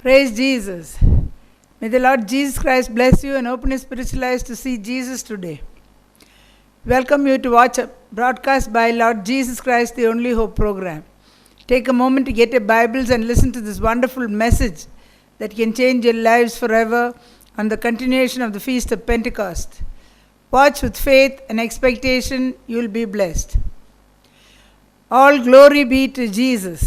Praise Jesus. May the Lord Jesus Christ bless you and open your spiritual eyes to see Jesus today. Welcome you to watch a broadcast by Lord Jesus Christ, the Only Hope program. Take a moment to get your Bibles and listen to this wonderful message that can change your lives forever on the continuation of the Feast of Pentecost. Watch with faith and expectation, you will be blessed. All glory be to Jesus.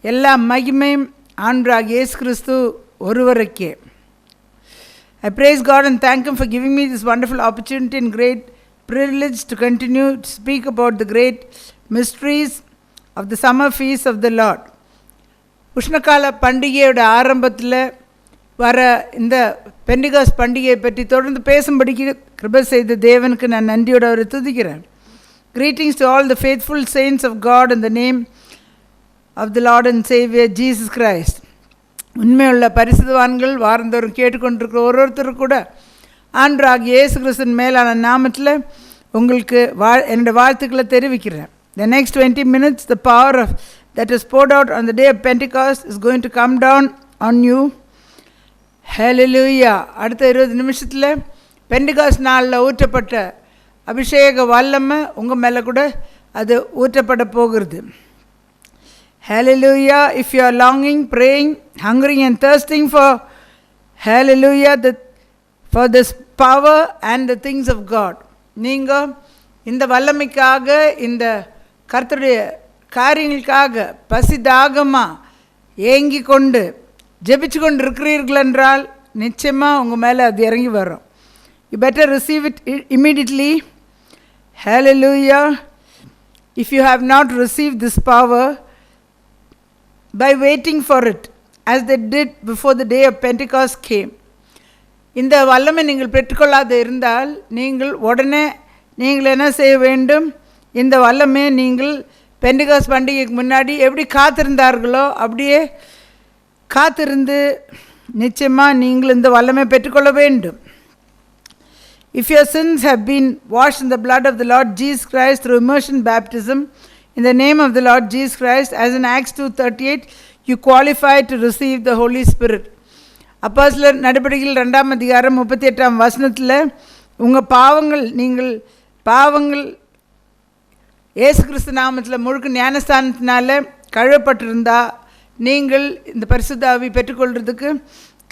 எல்லா மகிமையும் ஆண்டவராகிய இயேசு கிறிஸ்து ஒருவருக்கே. I praise God and thank Him for giving me this wonderful opportunity and great privilege to continue to speak about the great mysteries of the summer feast of the Lord. உஷ்ணகால பண்டிகையோட ஆரம்பத்தில் வர இந்த Pentecost பண்டிகையை பற்றி தொடர்ந்து பேசும்படிக்கு கிருபை செய்த தேவனுக்கு நான் நன்றியோடு அவரை துதிக்கிறேன். Greetings to all the faithful saints of God in the name of the Lord and Savior Jesus Christ. உண்மையுள்ள பரிசுத்தவான்கள் வாரந்தோறும் கேட்டுக்கொண்டிருக்கிற ஒருத்தரும் கூட ஆண்டவராகிய இயேசு கிறிஸ்துவின் மேலான நாமத்தில் உங்களுக்கு என்னுடைய வாழ்த்துக்களை தெரிவிக்கிறேன். The next 20 minutes, the power that is poured out on the day of Pentecost is going to come down on you. Hallelujah. அடுத்த 20 நிமிஷத்தில் பெண்டிகாஸ்ட் நாளில் ஊற்றப்பட்ட அபிஷேக வல்லமை உங்கள் மேலே கூட அது ஊற்றப்பட போகிறது. Hallelujah. If you are longing, praying, hungering and thirsting for hallelujah, for this power and the things of God. நீங்கள் இந்த வல்லமைக்காக இந்த கர்த்தருடைய காரியங்களுக்காக பசிதாகமாக ஏங்கி கொண்டு ஜெபிச்சு கொண்டு இருக்கிறீர்கள் என்றால் நிச்சயமாக உங்கள் மேலே அது இறங்கி வரும். You better receive it immediately. Hallelujah. If you have not received this power, by waiting for it, as they did before the day of Pentecost came. இந்த வல்லமை நீங்கள் பெற்றுக்கொள்ளாது இருந்தால் நீங்கள் உடனே நீங்கள் என்ன செய்ய வேண்டும்? இந்த வல்லமை நீங்கள் பெண்டிகாஸ் பண்டிகைக்கு முன்னாடி எப்படி காத்திருந்தார்களோ அப்படியே காத்திருந்து நிச்சயமாக நீங்கள் இந்த வல்லமை பெற்றுக்கொள்ள வேண்டும். If your sins have been washed in the blood of the Lord Jesus Christ through immersion baptism, in the name of the Lord Jesus Christ, as in Acts 2:38, you qualify to receive the Holy Spirit. அப்போஸ்தலர் நடபடிகள் 2ஆம் அதிகாரம் 38ஆம் வசனத்தில் உங்கள் பாவங்கள் இயேசு கிறிஸ்து நாமத்தில் முழுக்க ஞானஸ்தானத்தினால கழுவப்பட்டிருந்தா நீங்கள் இந்த பரிசுத்த ஆவி பெற்றுக்கொள்கிறதுக்கு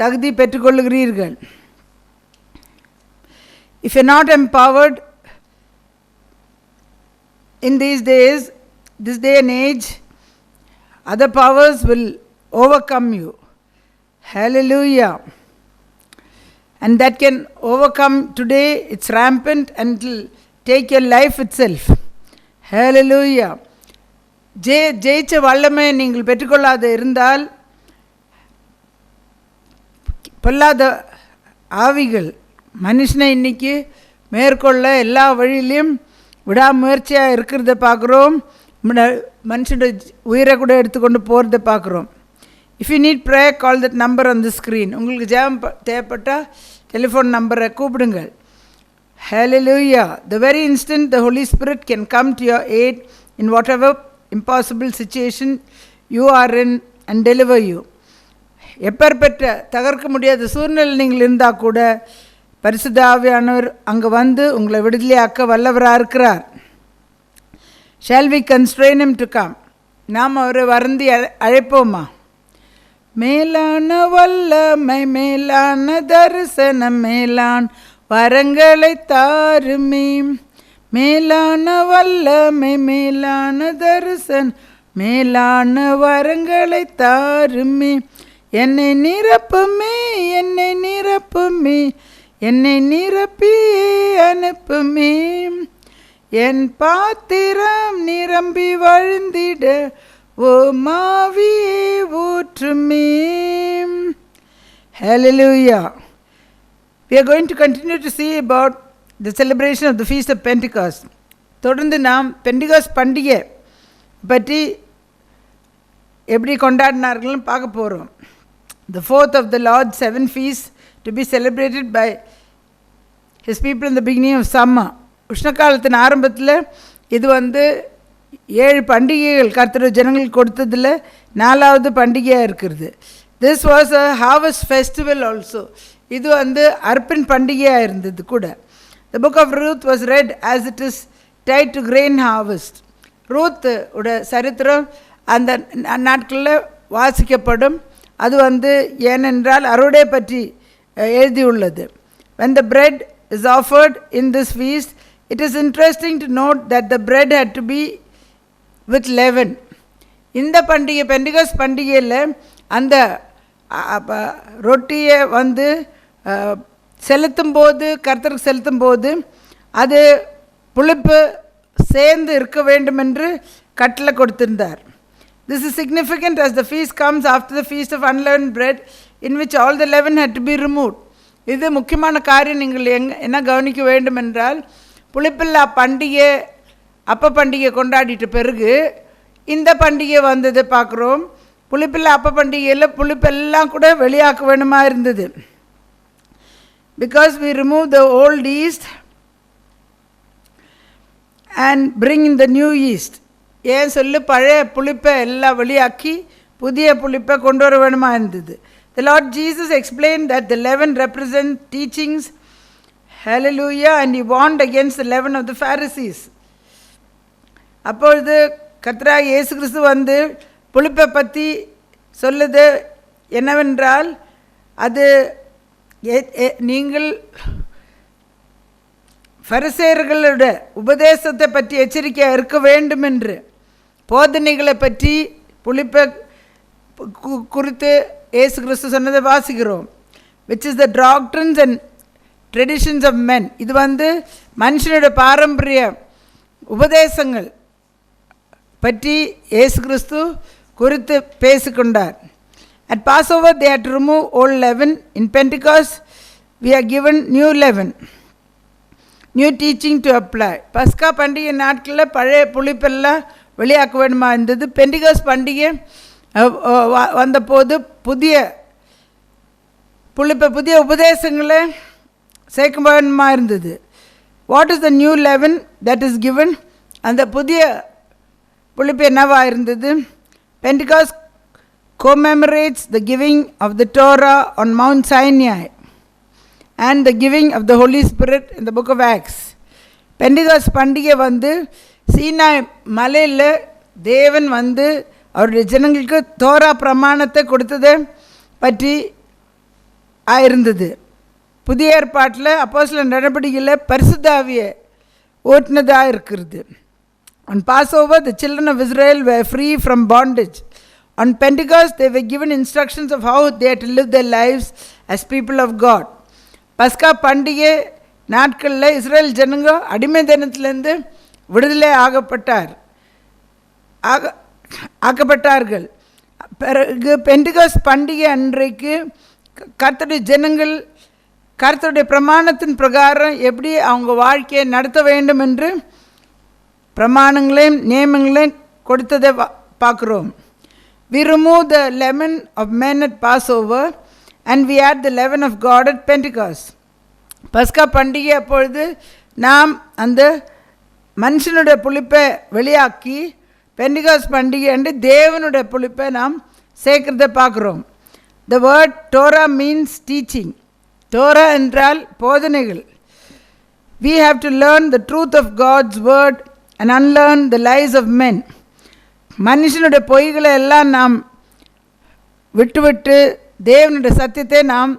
தகுதி பெற்றுக்கொள்ளுகிறீர்கள். If you are not empowered in these days, this day and age, other powers will overcome you. Hallelujah. And that can overcome today, it's rampant and it will take your life itself. Hallelujah. ஜெயிச்ச வல்லமை நீங்கள் பெற்றுக்கொள்ளாத இருந்தால் பொல்லாத ஆவிகள் மனுஷனை இன்னைக்கு மேற்கொள்ள எல்லா வழியிலையும் விடாமுயற்சியாக இருக்கிறத பார்க்குறோம். மனுஷனோட உயிரை கூட எடுத்துக்கொண்டு போகிறத பார்க்குறோம். If you need prayer, call that number on the screen. உங்களுக்கு ஜெபம் தேவைப்பட்டால் டெலிஃபோன் நம்பரை கூப்பிடுங்கள். Hallelujah. The very instant the Holy Spirit can come to your aid in whatever impossible situation you are in and deliver you. எப்பேற்பட்ட தகர்க்க முடியாத சூழ்நிலை நீங்கள் இருந்தால் கூட பரிசுத்த ஆவியானவர் அங்கே வந்து உங்களை விடுதலையாக்க வல்லவராக இருக்கிறார். Shall we constrain him to come? நாம் அவரை வருந்தி அழைப்போமா? மேலான வல்லமை, மேலான தரிசனம், மேலான வரங்களை தாருமே. மேலான வல்லமை, மேலான தரிசனம், மேலான வரங்களை தாருமே. என்னை நிரப்புமே, என்னை நிரப்புமே, என்னை நிரப்பியே அனுப்புமே. என் பாத்திரம் நிரம்பி வழிந்திட ஓ மாவியே ஊற்றுமே. Hallelujah. We are going to continue to see about the celebration of the Feast of Pentecost. தொடர்ந்து நாம் பெண்டிகாஸ்ட் பண்டிகை பற்றி எப்படி கொண்டாடினார்கள்னு பார்க்க போகிறோம். The fourth of the Lord's 7 feasts to be celebrated by His people in the beginning of summer. உஷ்ணகாலத்தின் ஆரம்பத்தில் இது 7 பண்டிகைகள் கர்த்தர் ஜனங்களுக்கு கொடுத்ததில் 4வது பண்டிகையாக இருக்கிறது. This was a harvest festival also. இது வந்து அர்ப்பன் பண்டிகையாக இருந்தது கூட. The book of Ruth was read as it is tied to grain harvest. Ruth உட சரித்திரம் அந்த நாட்களில் வாசிக்கப்படும். அது வந்து ஏனென்றால் அறுவடை பற்றி எழுதியுள்ளது. When the bread is offered in this feast, it is interesting to note that the bread had to be with leaven. இந்த பண்டிகை பெண்டிகோஸ் பண்டிகையில் அந்த ரொட்டியை வந்து செலுத்தும் போது கர்த்தருக்கு செலுத்தும் போது அது புளிப்பு சேர்ந்து இருக்க வேண்டும் என்று கட்டளை கொடுத்திருந்தார். This is significant as the feast comes after the feast of unleavened bread, in which all the leaven had to be removed. இது முக்கியமான காரியம். நீங்கள் என்ன கவனிக்க வேண்டும் என்றால், புளிப்பில்லா பண்டிகை அப்ப பண்டிகை கொண்டாடிட்டு பிறகு இந்த பண்டிகை வந்ததை பார்க்குறோம். புளிப்பில்லா அப்ப பண்டிகையில் புளிப்பெல்லாம் கூட வெளியாக்க வேணுமா இருந்தது. Because we remove the old yeast and bring in the new yeast. ஏன் சொல்லு பழைய புளிப்பை எல்லாம் வெளியாக்கி புதிய புளிப்பை கொண்டு வர வேணுமா இருந்தது. The Lord Jesus explained that the leaven represents teachings, hallelujah, and he warned against the leaven of the Pharisees. அப்பொழுது கர்த்தராகிய இயேசு கிறிஸ்து வந்து புளிப்பை பற்றி சொல்லுது என்னவென்றால், அது நீங்கள் பரிசேயர்களோட உபதேசத்தை பற்றி எச்சரிக்கையாக இருக்க வேண்டும் என்று, போதனைகளை பற்றி புளிப்பை குறித்து இயேசு கிறிஸ்து சொன்னதை வாசிக்கிறோம். which is the doctrines and traditions of men. இது வந்து மனுஷனோட பாரம்பரிய உபதேசங்கள் பற்றி இயேசு கிறிஸ்து குறித்து பேசிக்கொண்டார். At Passover they had to remove old leaven. In Pentecost we are given new leaven, new teaching to apply. பஸ்கா பண்டிகை நாட்களில் பழைய புளிப்பெல்லாம் வெளியாக்க வேணுமா இருந்தது. பெண்டிகாஸ் பண்டிகை வந்தபோது புதிய புளிப்பை புதிய உபதேசங்களை சேர்க்க வேணுமா இருந்தது. What is the new eleven that is given? அந்த புதிய புளிப்பு என்னவாக இருந்தது? Pentecost commemorates the giving of the Torah on Mount Sinai and the giving of the Holy Spirit in the book of Acts. Pentecost பண்டிகை வந்து சீனாய் மலையில் தேவன் வந்து அவருடைய ஜனங்களுக்கு தோரா பிரமாணத்தை கொடுத்ததை பற்றி ஆயிருந்தது. புதிய ஏற்பாட்டில் அப்போஸ்தலர் நடவடிக்கையில் பரிசுத்த ஆவியை ஓட்டினதாக இருக்கிறது. On Passover the children of Israel were free from bondage. On Pentecost they were given instructions of how they had to live their lives as people of God. பஸ்கா பண்டிகை நாட்களில் இஸ்ரேல் ஜனங்க அடிமை தினத்திலேருந்து விடுதலை ஆக்கப்பட்டார்கள். பிறகு பெண்டிகாஸ் பண்டிகை அன்றைக்கு கர்த்தருடைய ஜனங்கள் கர்த்தருடைய பிரமாணத்தின் பிரகாரம் எப்படி அவங்க வாழ்க்கையை நடத்த வேண்டும் என்று பிரமாணங்களையும் நியமங்களையும் கொடுத்ததை பார்க்குறோம். We remove the leaven of men at Passover and we add the leaven of God at Pentecost. பஸ்கா பண்டிகை அப்பொழுது நாம் அந்த மனுஷனுடைய புளிப்பை வெளியாக்கி பெண்டிகாஸ் பண்டிகை என்று தேவனுடைய புளிப்பை நாம் சேர்க்கிறத பார்க்குறோம். The word Torah means teaching. Torah என்றால் போதனைகள். We have to learn the truth of God's word and unlearn the lies of men. மனுஷனுடைய பொய்களை எல்லாம் நாம் விட்டு தேவனுடைய சத்தியத்தை நாம்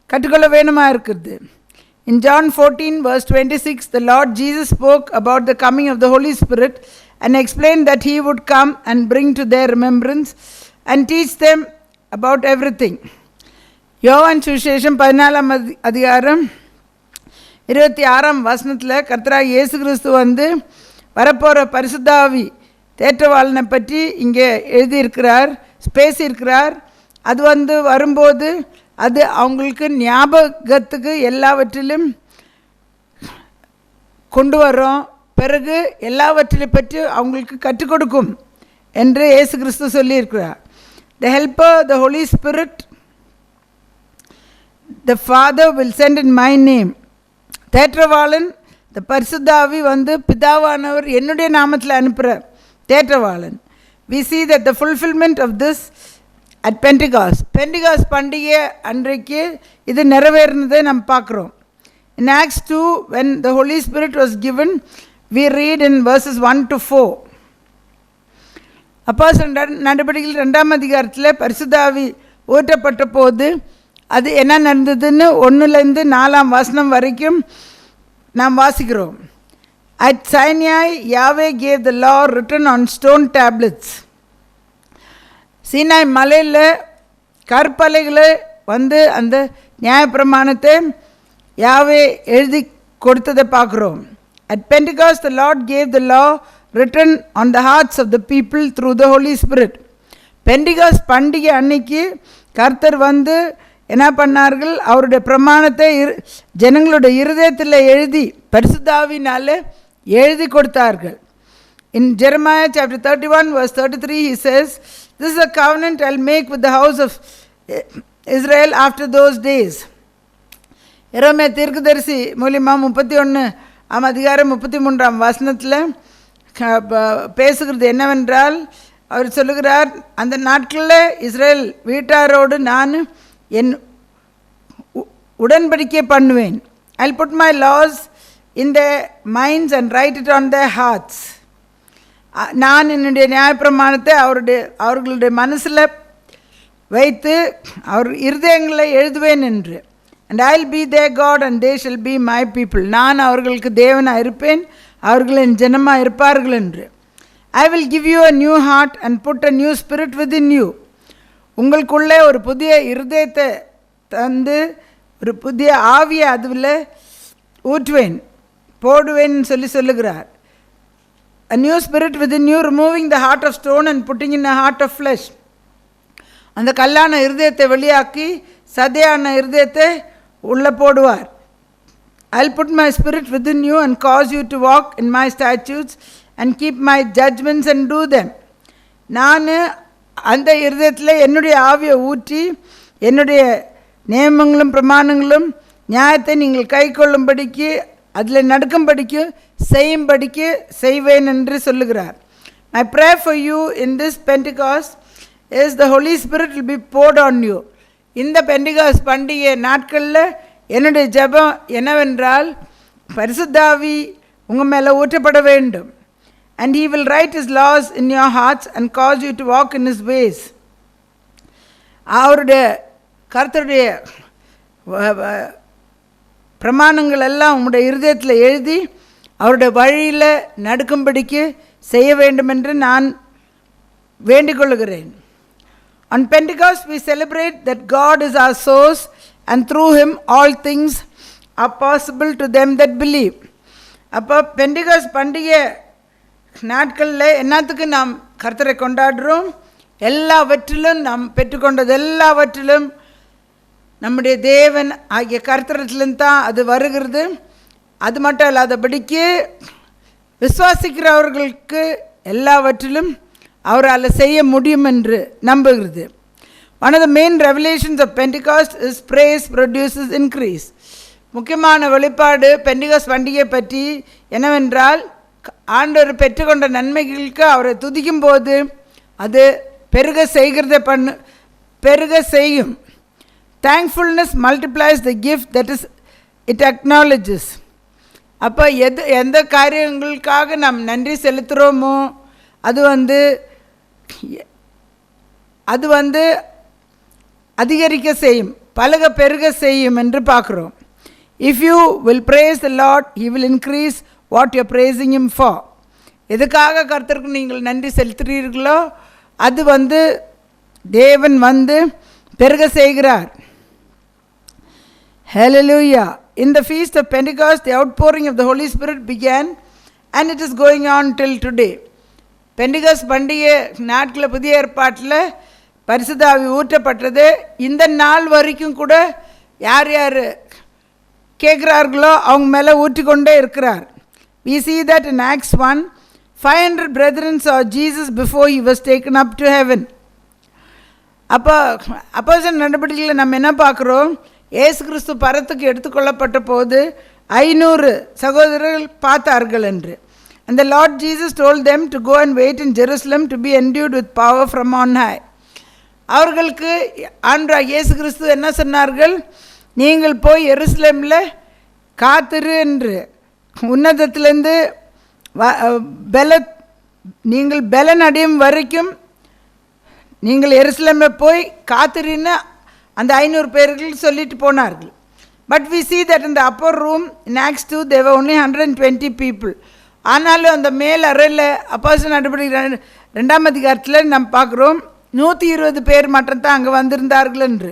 கற்றுக்கொள்ள வேணுமா இருக்குது. In John 14 verse 26 the Lord Jesus spoke about the coming of the Holy Spirit and explained that he would come and bring to their remembrance and teach them about everything. யோவான் சுவிசேஷம் 14ஆம் அதிகாரம் 26ஆம் வசனத்தில் கர்த்தராகிய இயேசு கிறிஸ்து வந்து வரப்போகிற பரிசுத்த ஆவி தேற்றவாளனை பற்றி இங்கே எழுதியிருக்கிறார், பேசியிருக்கிறார். அது வந்து வரும்போது அது அவங்களுக்கு ஞாபகத்துக்கு எல்லாவற்றிலும் கொண்டு வரும், பிறகு எல்லாவற்றிலை பற்றி அவங்களுக்கு கற்றுக் கொடுக்கும் என்று இயேசு கிறிஸ்து சொல்லியிருக்கிறார். The helper, the Holy Spirit, the Father will send in my name. தேற்றவாளன் இந்த பரிசுத்த ஆவி வந்து பிதாவானவர் என்னுடைய நாமத்தில் அனுப்புகிற தேற்றவாளன். We see that the fulfillment of this at Pentecost பண்டிகை அன்றைக்கு இது நிறைவேறினதை நம்ம பார்க்குறோம். In Acts 2, when the Holy Spirit was given, we read in verses 1 to 4. அப்போஸ்தலர் நடபடிகள் 2ஆம் அதிகாரத்தில் பரிசுத்தாவி ஊற்றப்பட்ட போது அது என்ன நடந்ததுன்னு 1லேருந்து 4ஆம் வசனம் வரைக்கும் நாம் வாசிக்கிறோம். At Sinai, Yahweh gave the law written on stone tablets. Sinai மலையில் கற்பலைகளை வந்து அந்த நியாயப்பிரமாணத்தை யாவே எழுதி கொடுத்ததை பார்க்குறோம். At Pentecost, the Lord gave the law written on the hearts of the people through the Holy Spirit. Pentecost பண்டிகை அன்னைக்கு கர்த்தர் வந்து என்ன பண்ணார்கள், அவருடைய பிரமாணத்தை ஜனங்களுடைய இருதயத்தில் எழுதி பரிசுத்தாவினால் எழுதி கொடுத்தார்கள். In Jeremiah chapter 31 verse 33 he says, "This is a covenant I'll make with the house of Israel after those days." எரேமியா தீர்க்கதரிசி மூலமாக 31ஆம் அதிகாரம் 33ஆம் வசனத்தில் பேசுகிறது என்னவென்றால், அவர் சொல்லுகிறார், அந்த நாட்களில் இஸ்ரேல் வீட்டாரோடு நான் என் உடன்படிக்கை பண்ணுவேன். I'll put my laws in their minds and write it on their hearts. நான் என்னுடைய நியாயப்பிரமாணத்தை அவர்களுடைய மனசில் வைத்து அவர் இருதயங்களை எழுதுவேன் என்று. And I'll be their God and they shall be my people. நான் அவர்களுக்கு தேவனாக இருப்பேன், அவர்கள் என் ஜனமாக இருப்பார்கள் என்று. I will give you a new heart and put a new spirit within you. உங்களுக்குள்ளே ஒரு புதிய இருதயத்தை தந்து ஒரு புதிய ஆவியை அதுவில் ஊற்றுவேன், போடுவேன் சொல்லுகிறார். A new spirit within you, removing the heart of stone and putting in a heart of flesh. அந்த கல்லான இருதயத்தை வெளியாக்கி சதையான இருதயத்தை உள்ளே போடுவார். I'll put my spirit within you and cause you to walk in my statutes and keep my judgments and do them. நான் அந்த இருதயத்தில் என்னுடைய ஆவியை ஊற்றி என்னுடைய நியமங்களும் பிரமாணங்களும் நியாயத்தை நீங்கள் கை கொள்ளும்படிக்கு அதில் நடக்கும்படிக்கு செய்யும்படிக்கு செய்வேன் என்று சொல்லுகிறார். My prayer for you in this Pentecost is the Holy Spirit will be poured on you. இந்த பெண்டிகாஸ்ட் பண்டிகை நாட்களில் என்னுடைய ஜெபம் என்னவென்றால், பரிசுத்தாவி உங்கள் மேலே ஊற்றப்பட வேண்டும். And he will write his laws in your hearts and cause you to walk in his ways. அவருடைய கர்த்தருடைய பிரமாணங்கள் எல்லாம் உங்களுடைய இருதயத்தில் எழுதி அவருடைய வழியில் நடக்கும்படிக்கு செய்ய வேண்டும் என்று நான் வேண்டிக் கொள்கிறேன். On Pentecost we celebrate that God is our source and through him all things are possible to them that believe. அப்போ பெண்டிகாஸ்ட் பண்டிகை நாட்களில் என்னத்துக்கு நாம் கர்த்தரை கொண்டாடுறோம்? எல்லாவற்றிலும் நாம் பெற்றுக்கொண்டது எல்லாவற்றிலும் நம்முடைய தேவன் ஆகிய கர்த்தரத்திலும் தான் அது வருகிறது. அது மட்டும் இல்லாதபடிக்கு விசுவாசிக்கிறவர்களுக்கு எல்லாவற்றிலும் அவரால் செய்ய முடியும் என்று நம்புகிறது. One of the main revelations of Pentecost is praise produces increase. முக்கியமான வெளிப்பாடு பெண்டிகாஸ்ட் பண்டிகை பற்றி என்னவென்றால், ஆண்டவர் பெற்றுக்கொண்ட நன்மைகளுக்கு அவரை துதிக்கும் போது அது பெருக செய்யும். Thankfulness multiplies the gift that is it acknowledges. அப்போ எந்த காரியங்களுக்காக நாம் நன்றி செலுத்துகிறோமோ அது வந்து அதிகரிக்க செய்யும், பெருக செய்யும் என்று பார்க்குறோம். If you will praise the Lord, he will increase what you are praising him for. எதுக்காக கர்த்தருக்கு நீங்கள் நன்றி செலுத்துகிறீர்களோ அது தேவன் பெருக செய்கிறார். Hallelujah. In the feast of Pentecost, the outpouring of the Holy Spirit began and it is going on till today. Pentecost பண்டிகை நாட்களில் புதிய ஏற்பாட்டில் பரிசுத்த ஆவி ஊற்றப்பட்டது. இந்த நாள் வரைக்கும் கூட யார் யார் கேட்குறார்களோ அவங்க மேலே ஊற்றிக்கொண்டே இருக்கிறார். We see that in Acts 1, 500 brethren saw Jesus before he was taken up to heaven. அப்போஸ்தலர் நடபடிகளில் நம்ம என்ன பார்க்குறோம்? இயேசு கிறிஸ்து பரத்துக்கு எடுத்துக்கொள்ளப்பட்ட போது 500 சகோதரர்கள் பார்த்தார்கள் என்று. And the Lord Jesus told them to go and wait in Jerusalem to be endued with power from on high. அவர்களுக்கு ஆண்டவராகிய இயேசு கிறிஸ்து என்ன சொன்னார்கள்? நீங்கள் போய் எருசலேமில் காத்திரு என்று, உன்னதத்திலேருந்து நீங்கள் பலன் அடையும் வரைக்கும் நீங்கள் எருசலேமில் போய் காத்திருன்னு அந்த 500 பேர்கள் சொல்லிட்டு போனார்கள். But we see that in the upper room in Acts 2 there were only 120 people. ஆனாலும் அந்த மேல் அறையில் அப்போஸ்தலர் நடவடிக்கை 2ஆம் அதிகாரத்தில் நாம் பார்க்குறோம் 120 பேர் மட்டும் தான் அங்கே வந்திருந்தார்கள் என்று.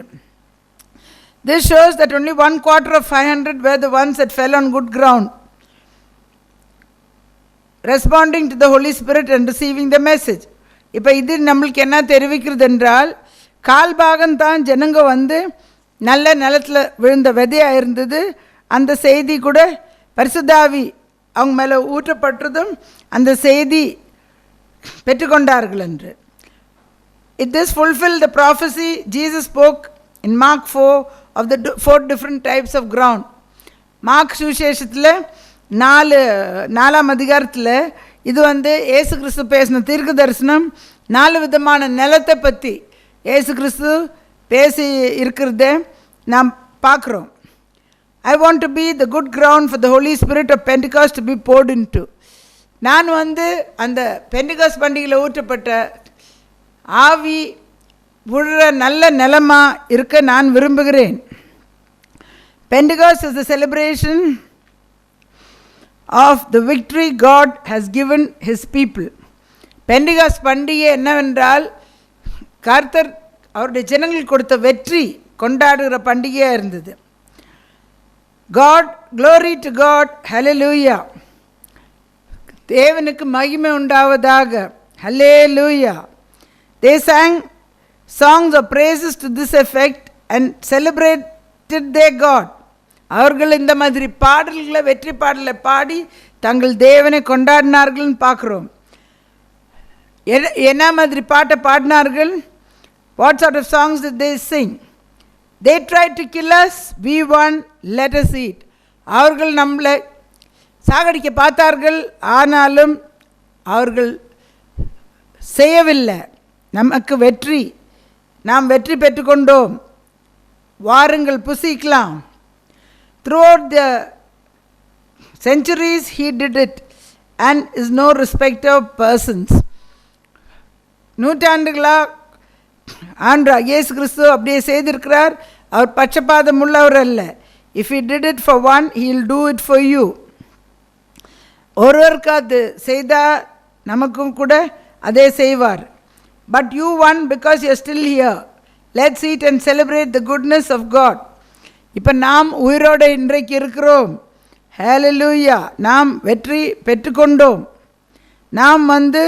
This shows that only 1/4 of 500 were the ones that fell on good ground, responding to the Holy Spirit and receiving the message. இப்போ இது நம்மளுக்கு என்ன தெரிவிக்கிறது என்றால், கால்பாகம்தான் ஜனங்க வந்து நல்ல நிலத்தில் விழுந்த விதையாக இருந்தது. அந்த செய்தி கூட பரிசுத்தாவி அவங்க மேலே ஊற்றப்பட்டதும் அந்த செய்தி பெற்றுக்கொண்டார்கள் என்று. It this fulfilled the prophecy Jesus spoke in Mark 4 of the 4 different types of ground. Mark சுவிசேஷத்தில் 4ஆம் அதிகாரத்தில் இது வந்து இயேசு கிறிஸ்து பேசின தீர்க்க தரிசனம் 4 விதமான நிலத்தை பற்றி இயேசு கிறிஸ்து பேசி இருக்கிறத நாம் பார்க்குறோம். I want to be the good ground for the Holy Spirit of Pentecost to be poured into. நான் வந்து அந்த பெண்டிகாஸ்ட் பண்டிகையில் ஊற்றப்பட்ட ஆவி விழுற நல்ல நிலமா இருக்க நான் விரும்புகிறேன். Pentecost is the celebration of the victory God has given his people. Pentecost பண்டிகை என்னவென்றால், கர்த்தர் அவருடைய ஜனங்கள் கொடுத்த வெற்றி கொண்டாடுகிற பண்டிகையாக இருந்தது. God, glory to God, hallelujah. தேவனுக்கு மகிமை உண்டாவதாக, hallelujah. They sang songs of praises to this effect and celebrated their God. அவர்கள் இந்த மாதிரி பாடல்களை, வெற்றி பாடலை பாடி தங்கள் தேவனை கொண்டாடினார்கள்னு பார்க்குறோம். என்ன மாதிரி பாட்டை பாடினார்கள்? What sort of songs did they sing? They tried to kill us, we won, let us eat. அவர்கள் நம்மளை சாகடிக்க பார்த்தார்கள், ஆனாலும் அவர்கள் செய்யவில்லை. நமக்கு வெற்றி, நாம் வெற்றி பெற்றுக்கொண்டோம், வாருங்கள் புசிக்கலாம். Throughout the centuries he did it and is no respecter of persons. நூற்றாண்டுகளாக ஆண்டவராகிய இயேசு கிறிஸ்து அப்படியே செய்திருக்கிறார். அவர் பட்சபாதம் உள்ளவர் அல்ல. If he did it for one, he will do it for you. ஒருவருக்கு அது செய்தால் நமக்கும் கூட அதே செய்வார். But you won because you are still here. Let's eat and celebrate the goodness of God. இப்போ நாம் உயிரோடு இன்றைக்கு இருக்கிறோம். ஹல்லேலூயா. நாம் வெற்றி பெற்றுக்கொண்டோம். நாம் வந்து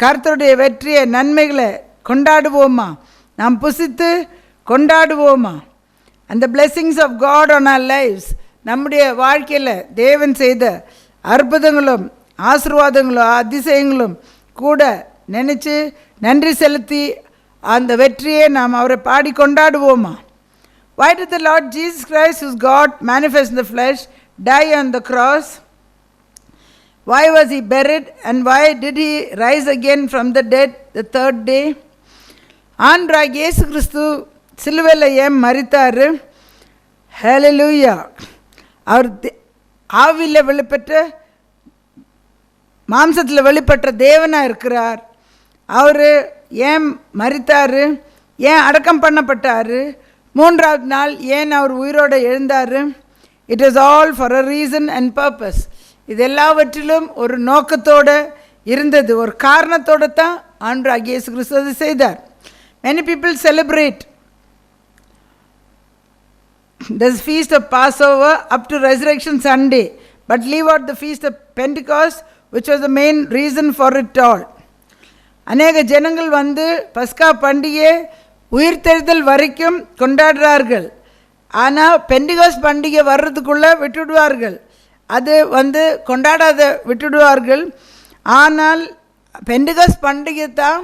கர்த்தருடைய வெற்றியை, நன்மைகளை கொண்டாடுவோமா? நாம் புசித்து கொண்டாடுவோமா? அந்த blessings of God on our lives, நம்முடைய வாழ்க்கையில் தேவன் செய்த அற்புதங்களும் ஆசீர்வாதங்களும் அதிசயங்களும் கூட நினச்சி நன்றி செலுத்தி அந்த வெற்றியை நாம் அவரை பாடி கொண்டாடுவோமா? Why did the Lord Jesus Christ, who is God manifest in the flesh, die on the cross? Why was he buried and why did he rise again from the dead the third day? ஆண்டவராகிய இயேசு கிறிஸ்து சிலுவையில் ஏன் மரித்தார்? ஹல்லேலூயா. அவர் ஆவியில் வெளிப்பட்ட, மாம்சத்தில் வெளிப்பட்ட தேவனாக இருக்கிறார். அவர் ஏன் மரித்தார்? ஏன் அடக்கம் பண்ணப்பட்டார்? 3ஆவது நாள் ஏன் அவர் உயிரோடு எழுந்தார்? It is all for a reason and purpose. இது எல்லாவற்றிலும் ஒரு நோக்கத்தோடு இருந்தது, ஒரு காரணத்தோடு தான் ஆண்டவராகிய இயேசு கிறிஸ்து அதை செய்தார். Many people celebrate this feast of Passover up to Resurrection Sunday, but leave out the feast of Pentecost, which was the main reason for it all. அநேக ஜனங்கள் வந்து பஸ்கா பண்டிகை உயிர்த்தெழுதல் வரைக்கும் கொண்டாடுறார்கள். ஆனால் பெண்டிகாஸ்ட் பண்டிகை வர்றதுக்குள்ளே விட்டுடுவார்கள், அது வந்து கொண்டாடாத விட்டுடுவார்கள். ஆனால் பெண்டிகாஸ்ட் பண்டிகை தான்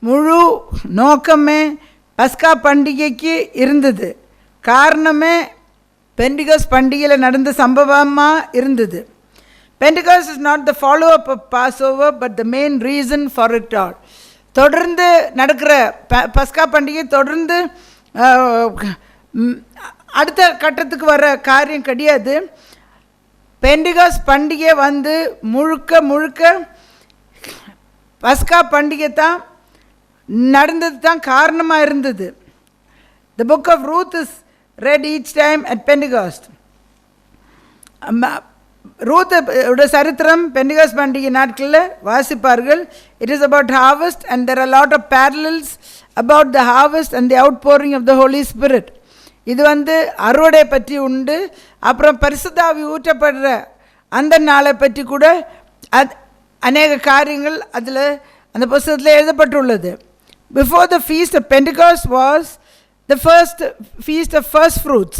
முழு நோக்கமே பஸ்கா பண்டிகைக்கு இருந்தது. காரணமே பெண்டிகாஸ்ட் பண்டிகையில் நடந்த சம்பவமாக இருந்தது. Pentecost is not the follow-up of Passover, but the main reason for it all. தொடர்ந்து நடக்கிற பஸ்கா பண்டிகை தொடர்ந்து அடுத்த கட்டத்துக்கு வர காரியம் கிடையாது. பெண்டிகாஸ் பண்டிகை வந்து முழுக்க பஸ்கா பண்டிகை தான் நடந்தது தான் காரணமாக இருந்தது. The book of Ruth is read each time at Pentecost. Ruth சரித்திரம் பெண்டிகாஸ் பண்டிகை நாட்களில் வாசிப்பார்கள். It is about harvest and there are a lot of parallels about the harvest and the outpouring of the Holy Spirit. இது வந்து அறுவடை பற்றி உண்டு. அப்புறம் பரிசுத்த ஆவி ஊற்றப்படுற அந்த நாளை பற்றி கூட அநேக காரியங்கள் அதில் அந்த புத்தகத்தில் எழுதப்பட்டுள்ளது. Before the feast of Pentecost was the first feast of first fruits,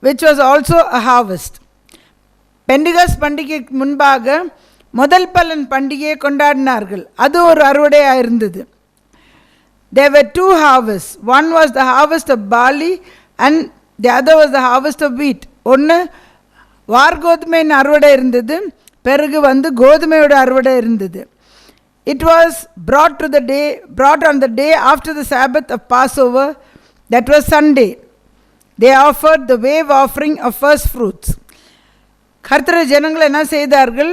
which was also a harvest. Pentecost பண்டிகைக்கு முன்பாக முதல் பலன் பண்டிகையை கொண்டாடினார்கள். அது ஒரு அறுவடையாக இருந்தது. There were two harvests. One was the harvest of barley and the other was the harvest of wheat. ஒன்று வார்கோதுமையின் அறுவடை இருந்தது, பிறகு வந்து கோதுமையோட அறுவடை இருந்தது. It was brought on the day after the Sabbath of Passover, that was Sunday. They offered the wave offering of first fruits. கர்த்தர் ஜனங்கள் என்ன செய்தார்கள்,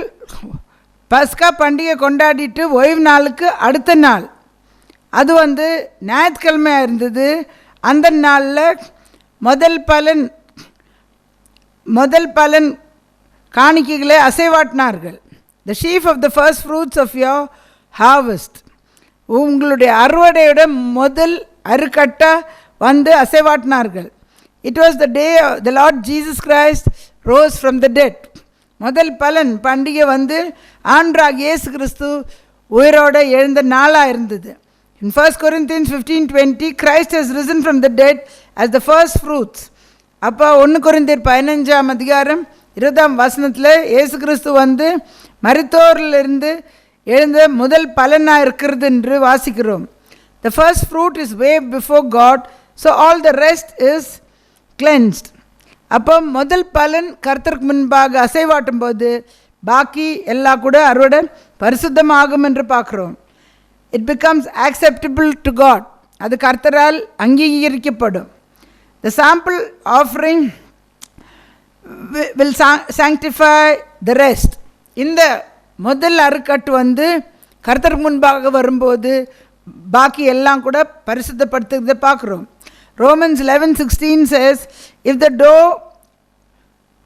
பஸ்கா பண்டிகை கொண்டாடிட்டு ஓய்வு நாளுக்கு அடுத்த நாள், அது வந்து ஞாயிற்றுக்கிழமையாக இருந்தது. அந்த நாளில் முதல் பலன் காணிக்கைகளை அசைவாட்டினார்கள். The sheaf of the first fruits of your harvest, உங்களுடைய அறுவடையோட முதல் அறுக்கட்டை வந்து அசைவாட்டினார்கள். It was the day the Lord Jesus Christ rose from the dead. முதல் பலன் பண்டிகை வந்து ஆண்டவராகிய இயேசு கிறிஸ்து உயிரோடு எழுந்த நாளாக இருந்தது. In 1 Corinthians 15:20, Christ has risen from the dead as the first fruits. அப்போ 1 கொரிந்தியர் 15:20 இயேசு கிறிஸ்து வந்து மரித்தோரிலிருந்து எழுந்த முதல் பலனாக இருக்கிறது என்று வாசிக்கிறோம். The first fruit is way before God, so all the rest is cleansed. அப்போ முதல் பலன் கர்த்தருக்கு முன்பாக அசைவாட்டும் போது பாக்கி எல்லாம் கூட அறுவடை பரிசுத்தமாகும் என்று பார்க்குறோம். It becomes acceptable to God. அது கர்த்தரால் அங்கீகரிக்கப்படும். The sample offering will sanctify the rest. இந்த முதல் அறுக்கட்டு வந்து கர்த்தருக்கு முன்பாக வரும்போது பாக்கி எல்லாம் கூட பரிசுத்தப்படுத்துறதை பார்க்குறோம். Romans 11:16 says, if the dough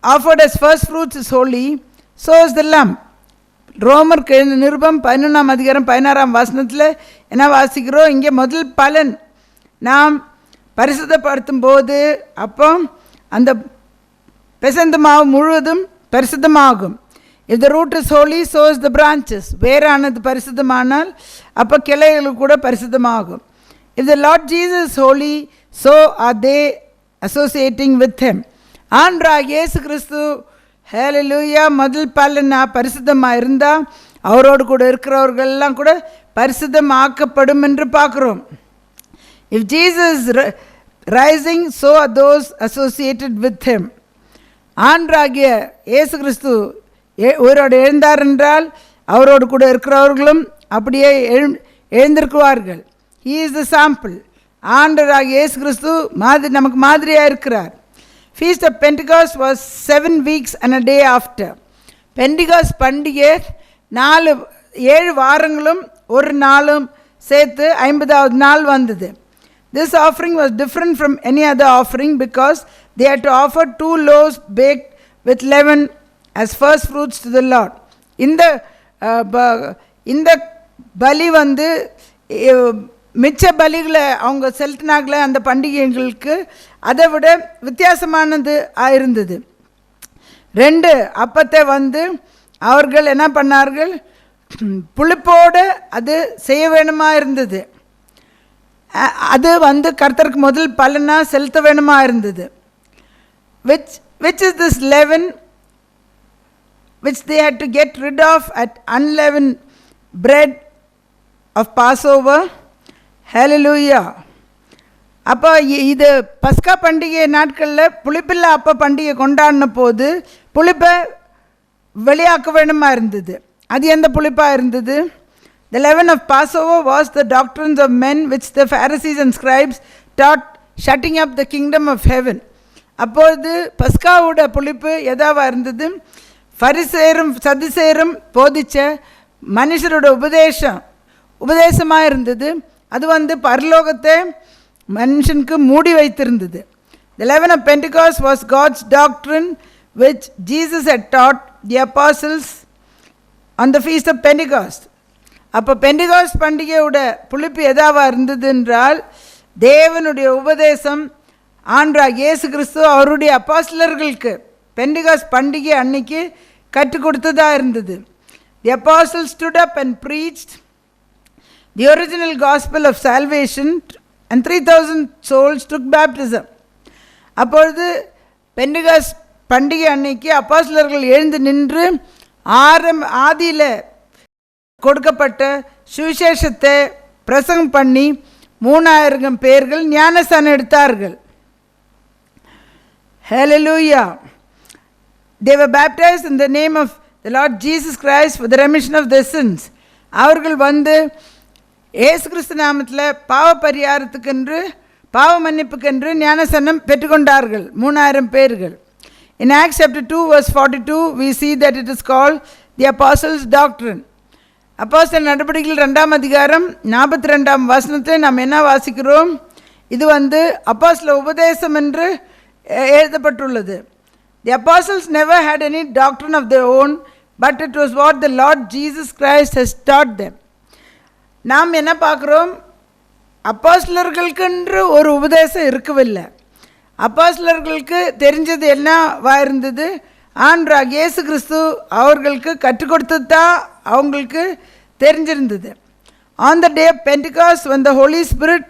offered as first fruits is holy, so is the lump. ரோமர் நிருபம் 11:16 என்ன வாசிக்கிறோம், இங்கே முதல் பலன் நாம் பரிசுத்தப்படுத்தும் போது அப்போ அந்த பெசந்த மாவு முழுவதும் பரிசுத்தமாகும். If the root is holy, so is the branches. வேறானது பரிசுத்தமானால் அப்போ கிளைகள் கூட பரிசுத்தமாகும். If the Lord Jesus is holy, so are they associating with him. ஆண்டவராகிய இயேசு கிறிஸ்து ஹல்லேலூயா முதல் பலனா பரிசுத்தமாக இருந்தால் அவரோடு கூட இருக்கிறவர்கள் எல்லாம் கூட பரிசுத்தமாக்கப்படும் என்று பார்க்குறோம். If Jesus is rising, so are those associated with him. ஆண்டவராகிய இயேசு கிறிஸ்து உயிரோடு எழுந்தார் என்றால் அவரோடு கூட இருக்கிறவர்களும் அப்படியே எழுந்திருக்குவார்கள். He is the sample. ஆண்டவராகிய இயேசு கிறிஸ்து நமக்கு மாதிரியாக இருக்கிறார். Feast of Pentecost was 7 weeks and a day after. Pentecost பண்டிகை 7 வாரங்களும் ஒரு நாளும் சேர்த்து 50வது நாள் வந்தது. This offering was different from any other offering because they had to offer 2 loaves baked with leaven as first fruits to the Lord. இந்த பலி வந்து மிச்ச பலிகளை அவங்க செலுத்தினாங்களே அந்த பண்டிகைகளுக்கு அதை விட வித்தியாசமானது இருந்தது. 2 அப்பத்தை வந்து அவர்கள் என்ன பண்ணார்கள், புளிப்போடு அது செய்ய வேணுமா இருந்தது. அது வந்து கர்த்தருக்கு முதல் பலனாக செலுத்த வேணுமா இருந்தது. Which is this leaven which they had to get rid of at unleavened bread of Passover. Hallelujah. அப்போ இது பஸ்கா பண்டிகை நாட்களில் புளிப்பில்லா அப்ப பண்டிகை கொண்டாடின போது புளிப்பை வெளியாக்க வேணுமா இருந்தது. அது எந்த புளிப்பாக இருந்தது? The leaven of Passover was the doctrines of men which the Pharisees and scribes taught, shutting up the kingdom of heaven. அப்பொழுது பஸ்காவோட புளிப்பு எதாவா இருந்தது? பரிசேரும் சதுசேரும் போதிச்ச மனுஷரோட உபதேசமாக இருந்தது. அது பரலோகத்தை மனுஷனுக்கு மூடி வைத்திருந்தது. The leaven of Pentecost was God's doctrine which Jesus had taught the apostles on the feast of Pentecost. அப்போ பெண்டிகாஸ்ட் பண்டிகையோட புளிப்பு எதாவா இருந்தது என்றால் தேவனுடைய உபதேசம் ஆண்டவராகிய இயேசு கிறிஸ்து அவருடைய அப்போஸ்தலர்களுக்கு பெண்டிகாஸ்ட் பண்டிகை அன்னைக்கு கற்றுக் கொடுத்ததா இருந்தது. The apostles stood up and preached the original gospel of salvation and 3,000 souls took baptism. அப்பொழுது பெண்டிகாஸ்ட் பண்டிகை அன்னைக்கு அப்போஸ்தலர்கள் எழுந்து நின்று ஆதியில் கொடுக்கப்பட்ட சுவிசேஷத்தை பிரசங்கம் பண்ணி 3,000 பேர்கள் ஞானஸ்தானம் எடுத்தார்கள். Hallelujah. They were baptized in the name of the Lord Jesus Christ for the remission of their sins. அவர்கள் இயேசு கிறிஸ்து நாமத்தில் பாவ பரிகாரத்துக்கென்று பாவ மன்னிப்புக்கென்று ஞானஸ்தானம் பெற்றுக்கொண்டார்கள் 3,000 பேர்கள். In Acts chapter 2 verse 42 we see that it is called the Apostles' Doctrine. அப்போஸ்தலர் நடபடிகள் 2ஆம் அதிகாரம் 42ஆம் வசனத்தில் நாம் என்ன வாசிக்கிறோம்? இது அப்போஸ்தல உபதேசம் என்று எழுதப்பட்டுள்ளது. The apostles never had any doctrine of their own, but it was what the Lord Jesus Christ has taught them. நாம் என்ன பார்க்குறோம்? அப்போஸ்தலர்களுக்கென்று ஒரு உபதேசம் இருக்கவில்லை. அப்போஸ்தலர்களுக்கு தெரிஞ்சது என்னவா இருந்தது? ஆண்டவராகிய இயேசு கிறிஸ்து அவர்களுக்கு கற்றுக் கொடுத்தது தான் அவங்களுக்கு தெரிஞ்சிருந்தது. On the day of Pentecost, when the Holy Spirit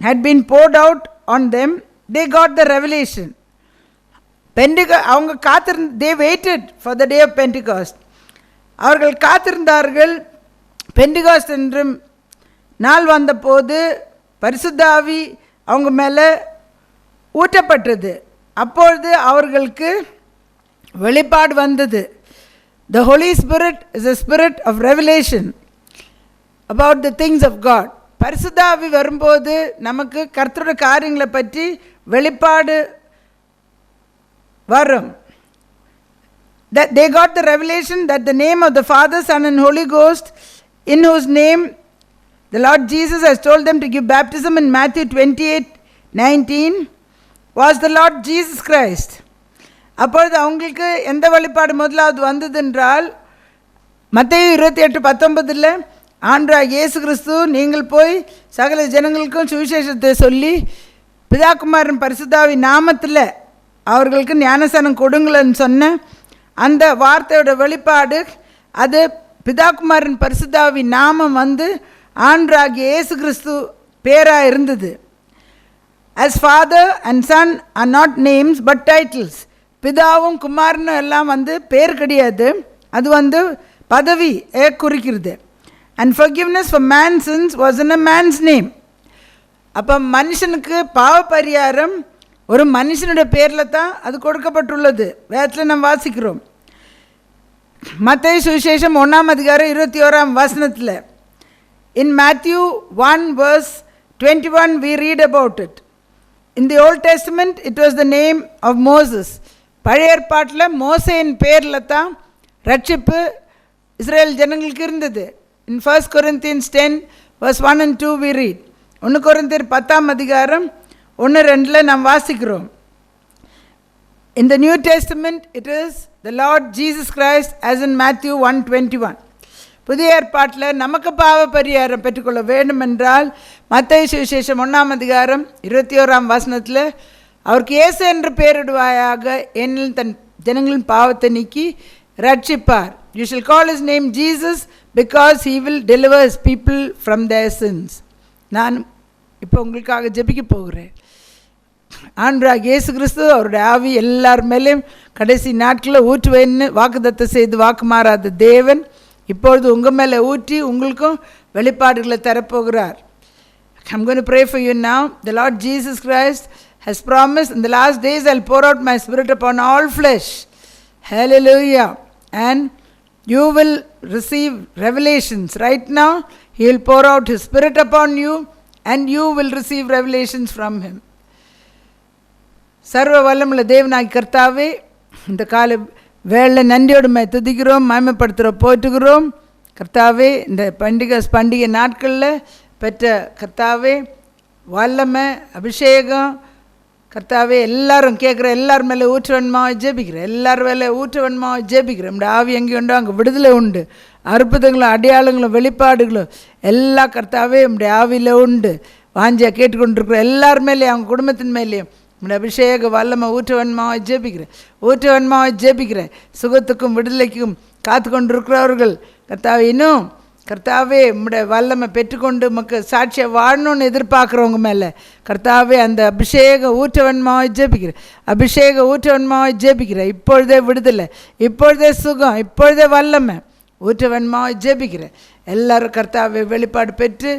had been poured out on them, they got the revelation. அவங்க they waited for the day of Pentecost. அவர்கள் காத்திருந்தார்கள். பெண்டிகாஸ்ட் என்றும் நாள் வந்தபோது பரிசுத்த ஆவி அவங்க மேலே ஊற்றப்பட்டது. அப்பொழுது அவர்களுக்கு வெளிப்பாடு வந்தது. The Holy Spirit is a spirit of revelation about the things of God. பரிசுத்த ஆவி வரும்போது நமக்கு கர்த்தருடைய காரியங்களை பற்றி வெளிப்பாடு வரும். That they got the revelation that the name of the Father, Son and Holy Ghost, in whose name the Lord Jesus has told them to give baptism in Matthew 28:19, was the Lord Jesus Christ. அப்பொழுது அவங்களுக்கு எந்த வெளிப்பாடு முதலாவது வந்தது என்றால் மத்தேயு 28:19 ஆண்டவராகிய இயேசு கிறிஸ்து நீங்கள் போய் சகல ஜனங்களுக்கும் சுவிசேஷத்தை சொல்லி பிதாகுமாரன் பரிசுத்த ஆவியின் நாமத்தில் அவர்களுக்கு ஞானஸ்நானம் கொடுங்களன்னு சொன்ன அந்த வார்த்தையோட வெளிப்பாடு அது பிதாகுமாரன் பரிசுத்த ஆவியின் நாமம் ஆண்டவராகிய இயேசு கிறிஸ்து பேராக இருந்தது. As Father and Son are not names but titles. பிதாவும் குமாரனும் எல்லாம் பேர் கிடையாது, அது பதவி குறிக்கிறது. And forgiveness for man's sins was in a man's name. அப்போ மனுஷனுக்கு பாவ பரிகாரம் ஒரு மனுஷனுடைய பேரில் தான் அது கொடுக்கப்பட்டுள்ளது. வேதத்தில் நாம் வாசிக்கிறோம். மத்தேயு சுவிசேஷம் 1ஆம் அதிகாரம் 21ஆம் வசனத்தில் in Matthew 1 verse 21 we read about it. In the Old Testament it was the name of Moses. பழைய ஏற்பாட்டில் மோசேயின் பேரில் தான் ரட்சிப்பு இஸ்ரேல் ஜனங்களுக்கு இருந்தது. In 1 Corinthians 10 verse 1 and 2 we read. 1 கொரிந்தியர் 10ஆம் அதிகாரம் 1-2 நாம் வாசிக்கிறோம். In the New Testament it is the Lord Jesus Christ as in Matthew 1:21. புதிய ஏற்பாட்டில் நமக்கு பாவ பரிகாரம் பெற்றுக்கொள்ள வேண்டும் என்றால் மத்தேயு சுவிசேஷம் 1ஆம் அதிகாரம் 21ஆம் வசனத்தில் அவருக்கு இயேசு என்று பெயரிடுவாயாக, ஏனெனில் தன் ஜனங்களின் பாவத்தை நீக்கி ரட்சிப்பார். You shall call his name Jesus because he will deliver his people from their sins. நான் இப்போ உங்களுக்காக ஜெபிக்க போகிறேன். ஆண்டவராகிய இயேசு கிறிஸ்து அவருடைய ஆவி எல்லார் மேலேயும் கடைசி நாட்களில் ஊற்றுவேன்னு வாக்குத்தத்தம் செய்து வாக்கு மாறாத தேவன் இப்பொழுது உங்கள் மேலே ஊற்றி உங்களுக்கும் வெளிப்பாடுகளை தரப்போகிறார். I'm going to pray for you now. The Lord Jesus Christ has promised, in the last days I'll pour out my spirit upon all flesh. Hallelujah. And you will receive revelations. Right now, He will pour out His Spirit upon you and you will receive revelations from Him. சர்வ வல்லமுள்ள தேவனாகி கர்த்தாவே, இந்த காலை வேளை நன்றியோடு துதிக்கிறோம், மகிமைப்படுத்துகிறோம், போற்றுகிறோம். கர்த்தாவே, இந்த பண்டிகை நாட்களில் பெற்ற கர்த்தாவே வல்லமை அபிஷேகம் கர்த்தாவே எல்லாரும் கேட்குற எல்லார் மேலே ஊற்றுவன்மாவை ஜெபிக்கிறேன், எல்லார் மேலே ஊற்றுவன்மாவை ஜெபிக்கிறேன். நம்முடைய ஆவி எங்கே உண்டோ அங்கே விடுதலை உண்டு, அற்புதங்களும் அடையாளங்களும் வெளிப்பாடுகளும் எல்லா கர்த்தாவே நம்முடைய ஆவியில் உண்டு. வாஞ்சியாக கேட்டுக்கொண்டிருக்கிற எல்லார் மேலேயும் அவங்க குடும்பத்தின் மேலேயும் நம்முடைய அபிஷேக வல்லமை ஊற்றுவன்மாவை ஜெபிக்கிறேன். சுகத்துக்கும் விடுதலைக்கும் காத்து கொண்டிருக்கிறவர்கள் கர்த்தாவே, இன்னும் கர்த்தாவே உம்முடைய வல்லமை பெற்றுக்கொண்டு உமக்கு சாட்சியை வாழணும்னு எதிர்பார்க்குறவங்க மேலே கர்த்தாவே அந்த அபிஷேக ஊற்றவன்மாவை ஜெபிக்கிறேன். இப்பொழுதே விடுதலை, இப்பொழுதே சுகம், இப்பொழுதே வல்லமை ஊற்றவன்மாவை ஜெபிக்கிறேன். எல்லோரும் கர்த்தாவே வெளிப்பாடு பெற்று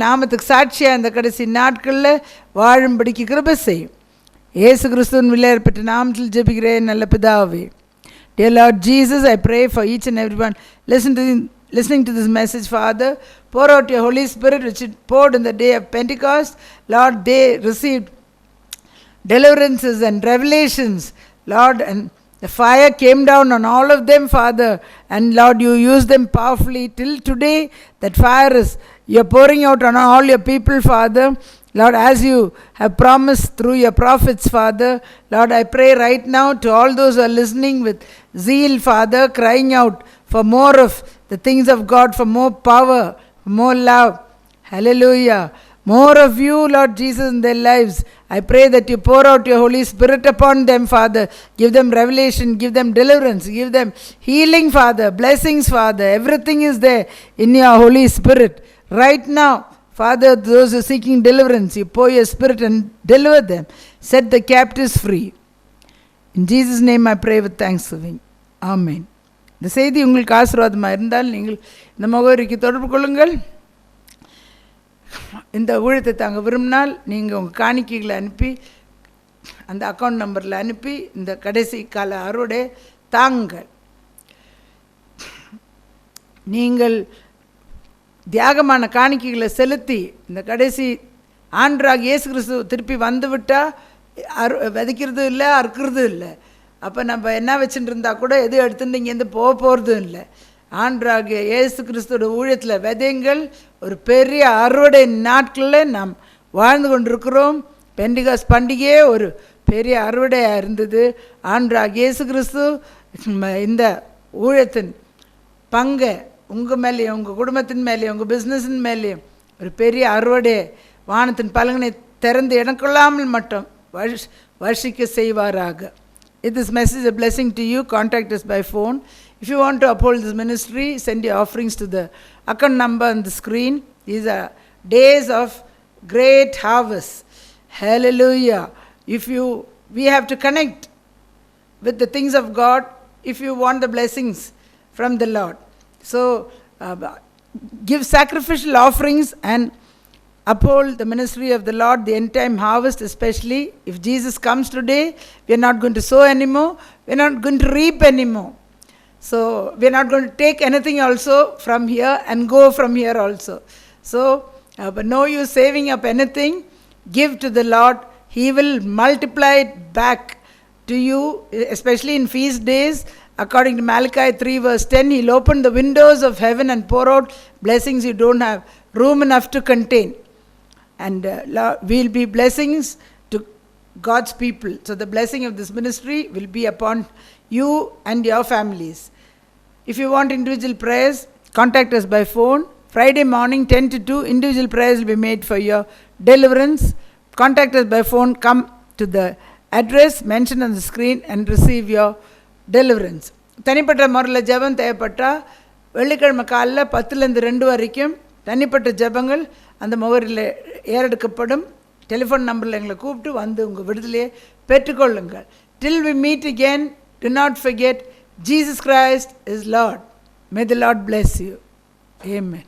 நாமத்துக்கு சாட்சியாக அந்த கடைசி நாட்களில் வாழும்படிக்கு கிருபை செய்யும். இயேசு கிறிஸ்துவின் விலையேற பெற்ற நாமத்தில் ஜெபிக்கிறேன் நல்ல பிதாவே. Dear Lord Jesus, I pray for each and everyone listening to this message, Father. Pour out your Holy Spirit which it poured in the day of Pentecost. Lord, they received deliverances and revelations, Lord, and the fire came down on all of them, Father, and Lord, you used them powerfully till today. That fire is, you're pouring out on all your people, Father. Lord, as you have promised through your prophets, Father, Lord, I pray right now to all those who are listening with zeal, Father, crying out for more of the things of God, for more power, for more love. Hallelujah. More of you, Lord Jesus, in their lives. I pray that you pour out your Holy Spirit upon them, Father. Give them revelation, give them deliverance, give them healing, Father, blessings, Father. Everything is there in your Holy Spirit. Right now, Father, those who are seeking deliverance, you pour your Spirit and deliver them. Set the captives free. In Jesus' name I pray with thanksgiving. Amen. இந்த செய்தி உங்களுக்கு ஆசீர்வாதமாக இருந்தால் நீங்கள் இந்த முகவரிக்கு தொடர்பு கொள்ளுங்கள். இந்த ஊழியத்தை தாங்க விரும்பினால் நீங்கள் உங்கள் காணிக்கைகளை அனுப்பி அந்த அக்கௌண்ட் நம்பரில் அனுப்பி இந்த கடைசி கால அறுவடை தாங்கள். நீங்கள் தியாகமான காணிக்கைகளை செலுத்தி இந்த கடைசி ஆண்டராக இயேசு கிறிஸ்து திருப்பி வந்துவிட்டால் விதைக்கிறது இல்லை, அறுக்கிறது இல்லை. அப்போ நம்ம என்ன வச்சுட்டு இருந்தால் கூட எது எடுத்துட்டு இங்கேருந்து போகிறதும் இல்லை. ஆண்டராக இயேசு கிறிஸ்துவோட ஊழியத்தில் விதைங்கள். ஒரு பெரிய அறுவடை நாட்களில் நாம் வாழ்ந்து கொண்டிருக்கிறோம். பெண்டிகாஸ் பண்டிகையே ஒரு பெரிய அறுவடையாக இருந்தது. ஆண்டராக இயேசு கிறிஸ்து இந்த ஊழியத்தின் பங்கை உங்கள் மேலேயும் உங்கள் குடும்பத்தின் மேலேயும் உங்கள் பிஸ்னஸின் மேலேயும் ஒரு பெரிய அறுவடை வானத்தின் பலகனை திறந்து இடங்கொள்ளாமல் மட்டும் வருஷிக்க செய்வாராக. If this message is a blessing to you, contact us by phone. If you want to uphold this ministry, send your offerings to the account number on the screen. These are days of great harvest. Hallelujah. We have to connect with the things of God if you want the blessings from the Lord. So, give sacrificial offerings and uphold the ministry of the Lord, the end time harvest especially. If Jesus comes today, we are not going to sow anymore, we are not going to reap anymore. So we are not going to take anything also from here and go from here also. So but no use saving up anything. Give to the Lord. He will multiply it back to you, especially in feast days. According to Malachi 3 verse 10, He'll open the windows of heaven and pour out blessings you don't have room enough to contain. And we'll be blessings to God's people. So the blessing of this ministry will be upon you and your families. If you want individual prayers, contact us by phone. Friday morning 10 to 2, individual prayers will be made for your deliverance. Contact us by phone. Come to the address mentioned on the screen and receive your deliverance. தனிப்பட்ட முறையில் ஜெபம் தேவைப்பட்டால் வெள்ளிக்கிழமை காலையில் 10லேருந்து 2 வரைக்கும் தனிப்பட்ட ஜெபங்கள் அந்த முகவரியில் ஏறெடுக்கப்படும். டெலிஃபோன் நம்பரில் எங்களை கூப்பிட்டு வந்து உங்கள் விடுதலையை பெற்றுக்கொள்ளுங்கள். Till we meet again, do not forget, Jesus Christ is Lord. May the Lord bless you. Amen.